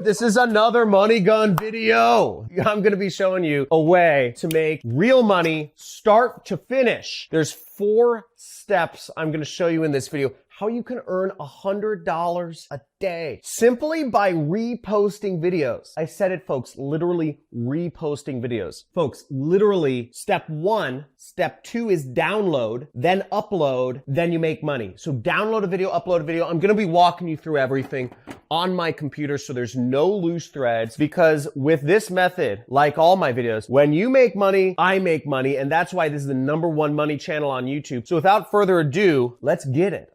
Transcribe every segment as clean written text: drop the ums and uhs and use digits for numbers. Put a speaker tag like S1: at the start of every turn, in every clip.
S1: This is another money gun video. I'm gonna be showing you a way to make real money start to finish. There's 4 steps I'm gonna show you in this video how you can earn $100 a day simply by reposting videos. I said it, folks, literally reposting videos. Folks, literally step 1, step 2 is download, then upload, then you make money. So download a video, upload a video. I'm gonna be walking you through everything on my computer so there's no loose threads, because with this method, like all my videos, when you make money, I make money, and that's why this is the #1 money channel on YouTube. So without further ado, let's get it.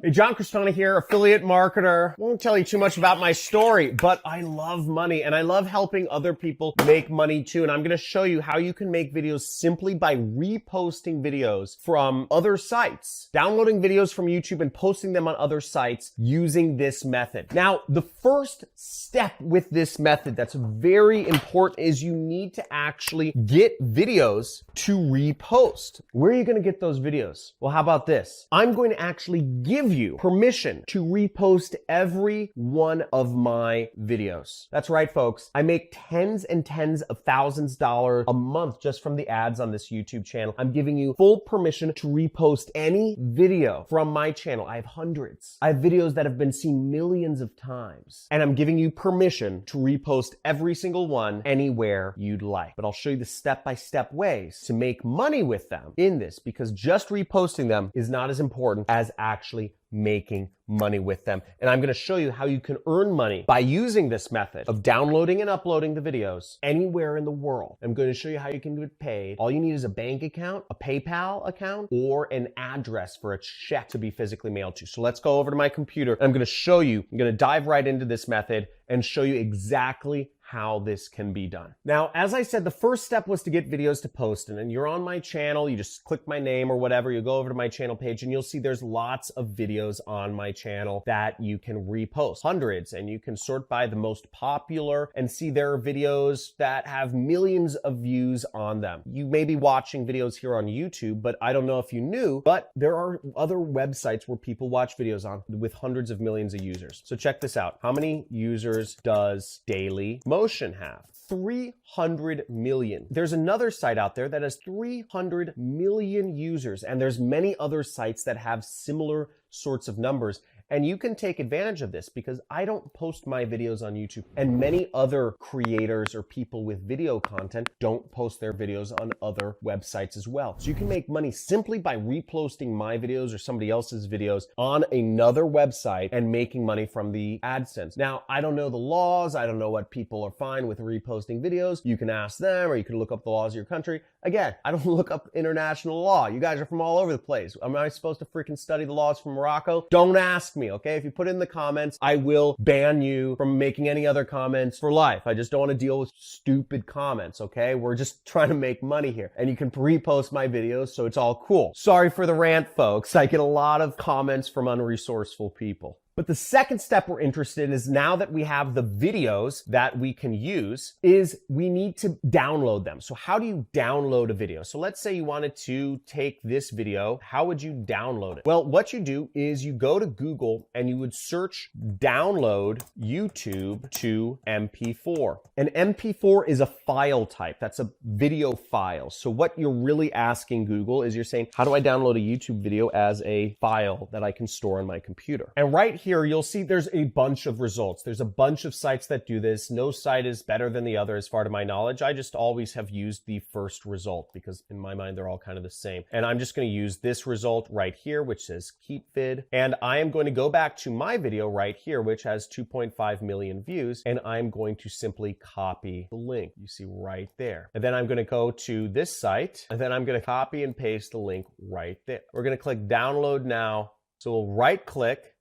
S1: Hey, JohnCrestani here, affiliate marketer. Won't tell you too much about my story, but I love money and I love helping other people make money too. And I'm gonna show you how you can make videos simply by reposting videos from other sites, downloading videos from YouTube and posting them on other sites using this method. Now, the first step with this method that's very important is you need to actually get videos to repost. Where are you gonna get those videos? Well, how about this? I'm going to actually give you permission to repost every one of my videos. That's right, folks. I make tens and tens of thousands of dollars a month just from the ads on this YouTube channel. I'm giving you full permission to repost any video from my channel. I have hundreds. I have videos that have been seen millions of times, and I'm giving you permission to repost every single one anywhere you'd like. But I'll show you the step-by-step ways to make money with them in this, because just reposting them is not as important as actually making money with them. And I'm going to show you how you can earn money by using this method of downloading and uploading the videos anywhere in the world. I'm going to show you how you can get paid. All you need is a bank account, a PayPal account, or an address for a check to be physically mailed to. So let's go over to my computer. I'm going to show you, I'm going to dive right into this method and show you exactly how this can be done. Now, as I said, the first step was to get videos to post, and then you're on my channel, you just click my name or whatever, you go over to my channel page and you'll see there's lots of videos on my channel that you can repost, hundreds, and you can sort by the most popular and see there are videos that have millions of views on them. You may be watching videos here on YouTube, but I don't know if you knew, but there are other websites where people watch videos on with hundreds of millions of users. So check this out. How many users does Daily Motion have? 300 million. There's another site out there that has 300 million users, and there's many other sites that have similar sorts of numbers. And you can take advantage of this because I don't post my videos on YouTube, and many other creators or people with video content don't post their videos on other websites as well. So you can make money simply by reposting my videos or somebody else's videos on another website and making money from the AdSense. Now, I don't know the laws. I don't know what people are fine with reposting videos. You can ask them, or you can look up the laws of your country. Again, I don't look up international law. You guys are from all over the place. Am I supposed to freaking study the laws from Morocco? Don't ask me, okay? If you put it in the comments, I will ban you from making any other comments for life. I just don't want to deal with stupid comments, okay? We're just trying to make money here. And you can repost my videos, so it's all cool. Sorry for the rant, folks. I get a lot of comments from unresourceful people. But the second step we're interested in is, now that we have the videos that we can use, is we need to download them. So how do you download a video? So let's say you wanted to take this video. How would you download it? Well, what you do is you go to Google and you would search download YouTube to MP4. An MP4 is a file type. That's a video file. So what you're really asking Google is, you're saying, how do I download a YouTube video as a file that I can store on my computer? And right here, you'll see there's a bunch of results. There's a bunch of sites that do this. No site is better than the other as far to my knowledge. I just always have used the first result because in my mind, they're all kind of the same. And I'm just going to use this result right here, which says keep vid. And I am going to go back to my video right here, which has 2.5 million views. And I'm going to simply copy the link you see right there. And then I'm going to go to this site, and then I'm going to copy and paste the link right there. We're going to click download now. So we'll right click,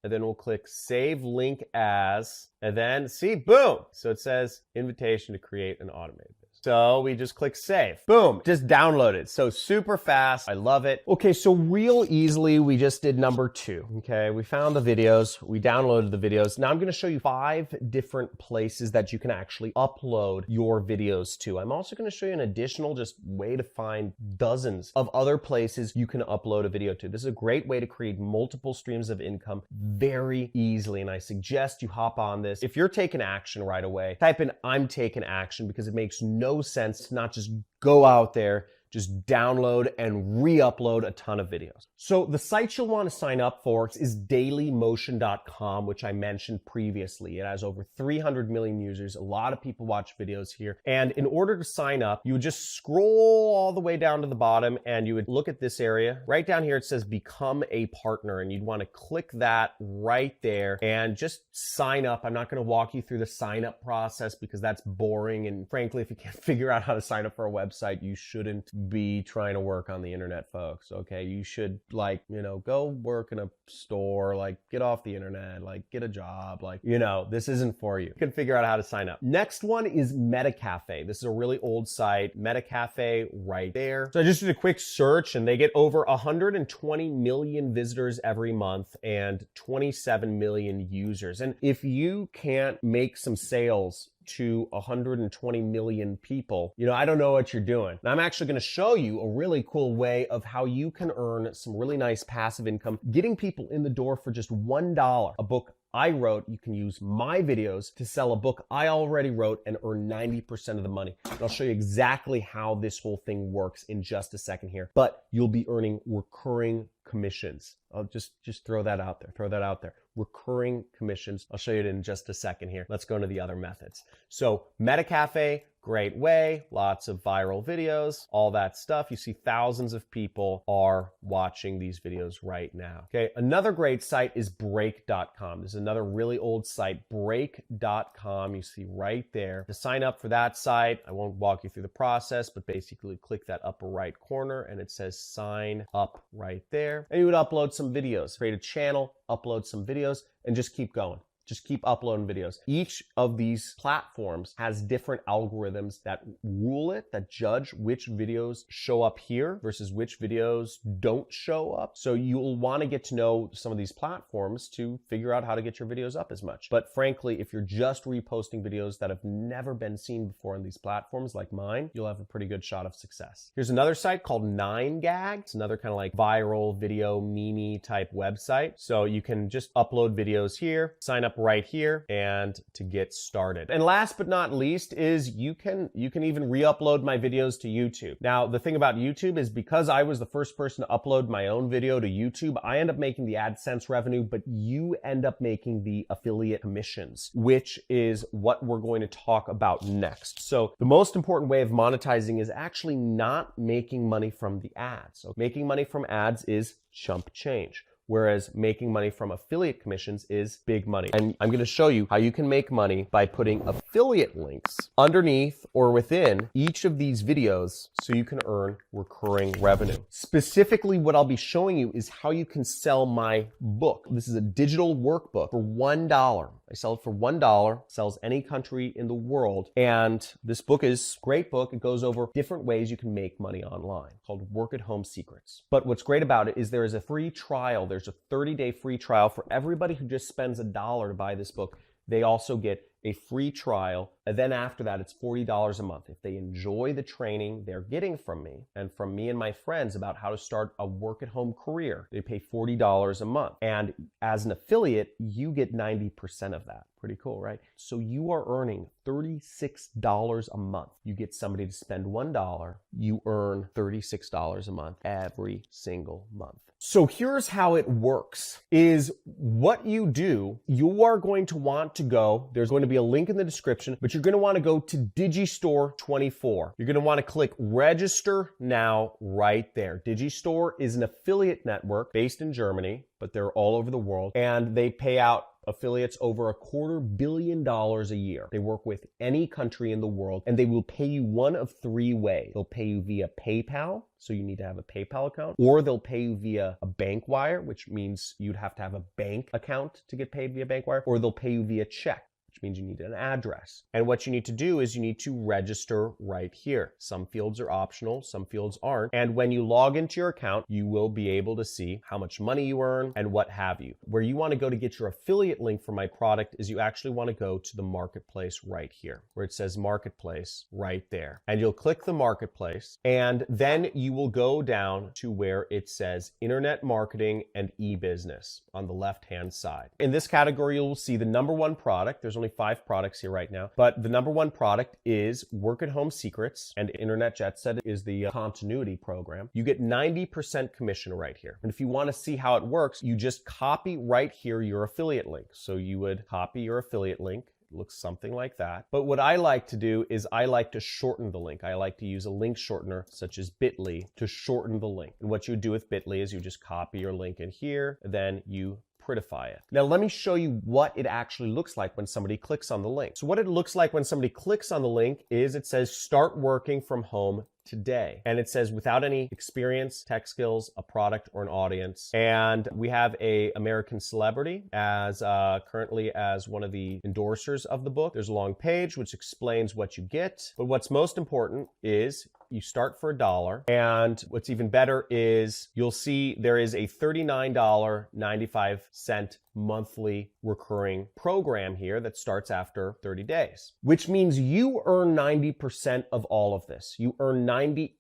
S1: and then we'll click Save Link As, and then see, boom! So it says invitation to create an automated business. So we just click save. Boom, just download it. So super fast. I love it. Okay, so real easily, we just did number 2. Okay, we found the videos. We downloaded the videos. Now I'm going to show you 5 different places that you can actually upload your videos to. I'm also going to show you an additional just way to find dozens of other places you can upload a video to. This is a great way to create multiple streams of income very easily. And I suggest you hop on this. If you're taking action right away, type in "I'm taking action," because it makes no sense to not just go out there, just download and re-upload a ton of videos. So the site you'll want to sign up for is dailymotion.com, which I mentioned previously. It has over 300 million users. A lot of people watch videos here. And in order to sign up, you would just scroll all the way down to the bottom and you would look at this area. Right down here, it says become a partner, and you'd want to click that right there and just sign up. I'm not going to walk you through the sign up process because that's boring. And frankly, if you can't figure out how to sign up for a website, you shouldn't be trying to work on the internet, folks. Okay, you should, like, you know, go work in a store, like get off the internet, like get a job, like, you know, this isn't for you. You can figure out how to sign up. Next one is MetaCafe. This is a really old site. MetaCafe right there. So I just did a quick search and they get over 120 million visitors every month and 27 million users. And if you can't make some sales to 120 million people, you know, I don't know what you're doing. And I'm actually going to show you a really cool way of how you can earn some really nice passive income, getting people in the door for just $1. A book I wrote, you can use my videos to sell a book I already wrote and earn 90% of the money. And I'll show you exactly how this whole thing works in just a second here. But you'll be earning recurring commissions. I'll just throw that out there. Throw that out there. Recurring commissions. I'll show you it in just a second here. Let's go into the other methods. So MetaCafe, great way, lots of viral videos, all that stuff. You see thousands of people are watching these videos right now. Okay, another great site is break.com. This is another really old site, break.com. You see right there. To sign up for that site, I won't walk you through the process, but basically click that upper right corner and it says sign up right there. And you would upload some videos, create a channel, upload some videos, and just keep going. Just keep uploading videos. Each of these platforms has different algorithms that rule it, that judge which videos show up here versus which videos don't show up. So you'll want to get to know some of these platforms to figure out how to get your videos up as much. But frankly, if you're just reposting videos that have never been seen before on these platforms like mine, you'll have a pretty good shot of success. Here's another site called 9gag. It's another kind of like viral video meme type website. So you can just upload videos here, sign up right here, and to get started. And last but not least is you can even re-upload my videos to YouTube. Now, the thing about YouTube is because I was the first person to upload my own video to YouTube, I end up making the AdSense revenue, but you end up making the affiliate commissions, which is what we're going to talk about next. So the most important way of monetizing is actually not making money from the ads. So making money from ads is chump change, whereas making money from affiliate commissions is big money. And I'm going to show you how you can make money by putting affiliate links underneath or within each of these videos so you can earn recurring revenue. Specifically, what I'll be showing you is how you can sell my book. This is a digital workbook for $1. I sell it for $1, sells any country in the world. And this book is a great book. It goes over different ways you can make money online, called Work at Home Secrets. But what's great about it is there is a free trial. There's a 30-day free trial for everybody who just spends $1 to buy this book. They also get a free trial, and then after that, it's $40 a month. If they enjoy the training they're getting from me and from me and my friends about how to start a work-at-home career, they pay $40 a month. And as an affiliate, you get 90% of that. Pretty cool, right? So you are earning $36 a month. You get somebody to spend $1, you earn $36 a month every single month. So here's how it works, is what you do, you are going to want to go, there's going to be a link in the description, but you're going to want to go to Digistore 24. You're going to want to click register now right there. Digistore is an affiliate network based in Germany, but they're all over the world, and they pay out affiliates over $250 million a year. They work with any country in the world, and they will pay you one of 3 ways. They'll pay you via PayPal, so you need to have a PayPal account, or they'll pay you via a bank wire, which means you'd have to have a bank account to get paid via bank wire, or they'll pay you via check, which means you need an address. And what you need to do is you need to register right here. Some fields are optional, some fields aren't. And when you log into your account, you will be able to see how much money you earn and what have you. Where you want to go to get your affiliate link for my product is you actually want to go to the marketplace right here, where it says marketplace right there. And you'll click the marketplace, and then you will go down to where it says internet marketing and e-business on the left-hand side. In this category, you'll see the number one product. There's only 5 products here right now, but the number one product is Work at Home Secrets, and Internet Jet Set is the continuity program. You get 90% commission right here. And if you want to see how it works, you just copy right here your affiliate link. So you would copy your affiliate link. It looks something like that. But what I like to do is I like to shorten the link. I like to use a link shortener such as bit.ly to shorten the link. And what you do with bit.ly is you just copy your link in here, then you prettify it. Now let me show you what it actually looks like when somebody clicks on the link. So what it looks like when somebody clicks on the link is it says start working from home today. And it says without any experience, tech skills, a product, or an audience. And we have a American celebrity as currently as one of the endorsers of the book. There's a long page which explains what you get. But what's most important is you start for $1. And what's even better is you'll see there is a $39.95 monthly recurring program here that starts after 30 days, which means you earn 90% of all of this. You earn 90%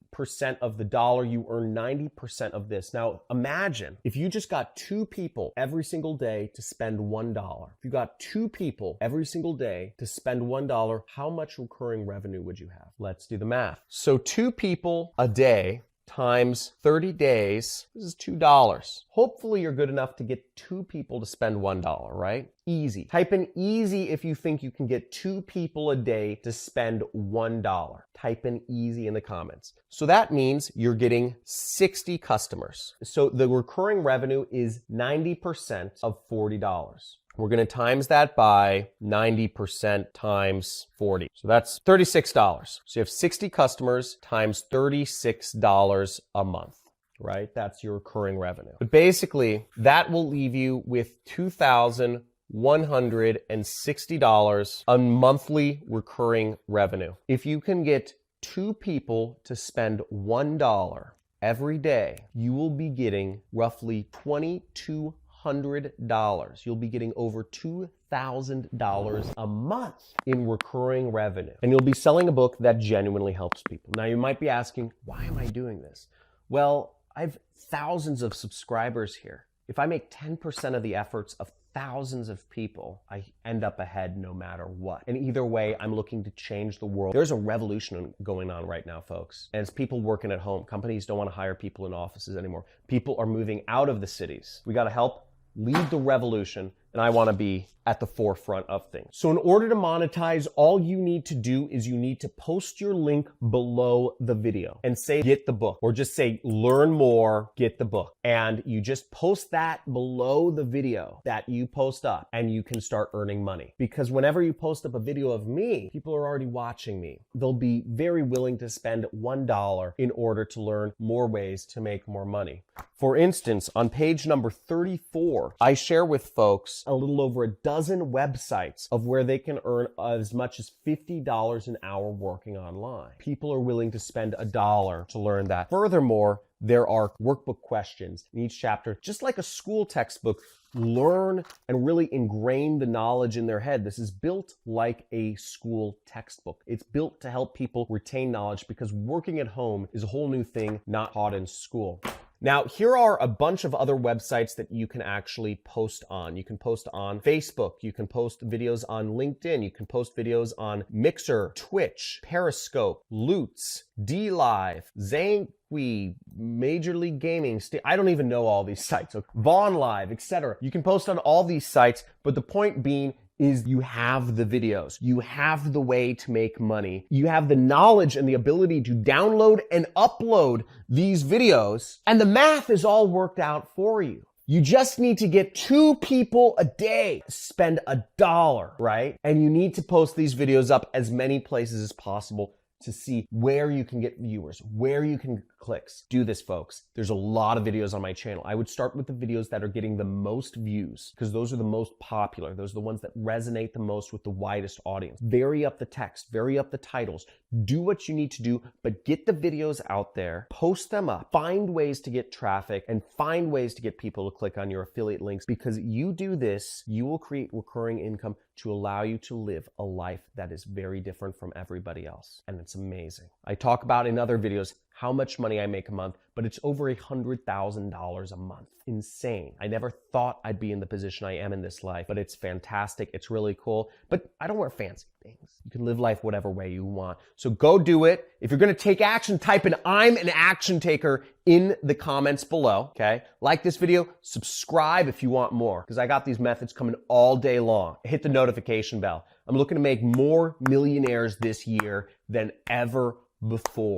S1: of the dollar, you earn 90% of this. Now imagine if you just got 2 people every single day to spend $1. If you got 2 people every single day to spend $1, how much recurring revenue would you have? Let's do the math. So 2 people a day times 30 days, this is $2. Hopefully you're good enough to get 2 people to spend $1, right? Easy. Type in easy if you think you can get 2 people a day to spend $1. Type in easy in the comments. So that means you're getting 60 customers. So the recurring revenue is 90% of $40. We're going to times that by 90% times 40. So that's $36. So you have 60 customers times $36 a month, right? That's your recurring revenue. But basically, that will leave you with $2,160 on monthly recurring revenue. If you can get 2 people to spend $1 every day, you will be getting roughly $2,200. You'll be getting over $2,000 a month in recurring revenue. And you'll be selling a book that genuinely helps people. Now you might be asking, why am I doing this? Well, I have thousands of subscribers here. If I make 10% of the efforts of thousands of people, I end up ahead no matter what. And either way, I'm looking to change the world. There's a revolution going on right now, folks. And it's people working at home. Companies don't want to hire people in offices anymore. People are moving out of the cities. We got to help lead the revolution, and I want to be at the forefront of things. So in order to monetize, all you need to do is you need to post your link below the video and say, get the book, or just say, learn more, get the book. And you just post that below the video that you post up, and you can start earning money. Because whenever you post up a video of me, people are already watching me. They'll be very willing to spend $1 in order to learn more ways to make more money. For instance, on page number 34, I share with folks a little over a dozen websites of where they can earn as much as $50 an hour working online. People are willing to spend $1 to learn that. Furthermore, there are workbook questions in each chapter, just like a school textbook. Learn and really ingrain the knowledge in their head. This is built like a school textbook. It's built to help people retain knowledge because working at home is a whole new thing not taught in school. Now, here are a bunch of other websites that you can actually post on. You can post on Facebook. You can post videos on LinkedIn. You can post videos on Mixer, Twitch, Periscope, Loots, DLive, Zanqui, Major League Gaming. I don't even know all these sites. So Vaughn Live, etc. You can post on all these sites, but the point being is you have the videos. You have the way to make money. You have the knowledge and the ability to download and upload these videos, and the math is all worked out for you. You just need to get 2 people a day to spend $1, right? And you need to post these videos up as many places as possible to see where you can get viewers, where you can get clicks. Do this, folks. There's a lot of videos on my channel. I would start with the videos that are getting the most views because those are the most popular. Those are the ones that resonate the most with the widest audience. Vary up the text, vary up the titles. Do what you need to do, but get the videos out there, post them up, find ways to get traffic, and find ways to get people to click on your affiliate links, because you do this, you will create recurring income to allow you to live a life that is very different from everybody else. And it's amazing. I talk about in other videos how much money I make a month, but it's over $100,000 a month. Insane. I never thought I'd be in the position I am in this life, but it's fantastic. It's really cool. But I don't wear fancy things. You can live life whatever way you want. So go do it. If you're going to take action, type in "I'm an action taker" in the comments below, okay? Like this video, subscribe if you want more, because I got these methods coming all day long. Hit the notification bell. I'm looking to make more millionaires this year than ever before.